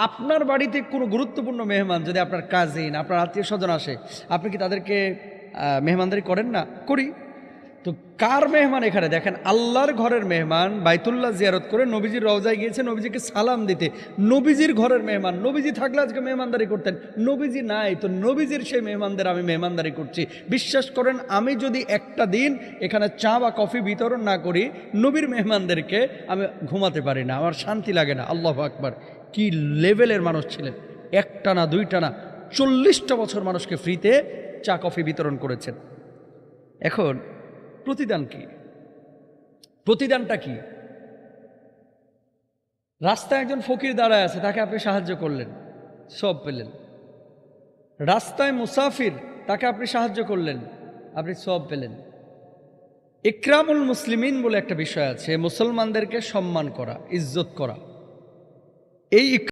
আপনার বাড়িতে কোনো গুরুত্বপূর্ণ মেহমান যদি আপনার কাজিন, আপনার আত্মীয় স্বজন আসে, আপনি কি তাদেরকে মেহমানদারি করেন না? করি। তো কার মেহমান এখানে দেখেন, আল্লাহর ঘরের মেহমান বাইতুল্লাহ জিয়ারত করে নবীজির রওজায় গিয়েছে নবীজিকে সালাম দিতে। নবীজির ঘরের মেহমান, নবীজি থাকলে আজকে মেহমানদারি করতেন, নবীজি নাই তো নবীজির সেই মেহমানদের আমি মেহমানদারি করছি। বিশ্বাস করেন, আমি যদি একটা দিন এখানে চা বা কফি বিতরণ না করি নবীর মেহমানদেরকে, আমি ঘুমাতে পারি না, আমার শান্তি লাগে না। আল্লাহু আকবার, কি লেভেলের মানুষ ছিলেন! একটা না দুইটা না, 40টা বছর মানুষকে ফ্রিতে চা কফি বিতরণ করেছেন। এখন প্রতিদান কি? প্রতিদানটা কি? রাস্তায় একজন ফকির দাঁড়ায় আছে, তাকে আপনি সাহায্য করলেন, সব পেলেন। রাস্তায় মুসাফির, তাকে আপনি সাহায্য করলেন, আপনি সব পেলেন। ইকরামুল মুসলিমিন বলে একটা বিষয় আছে, মুসলমানদেরকে সম্মান করা, ইজ্জত করা। এই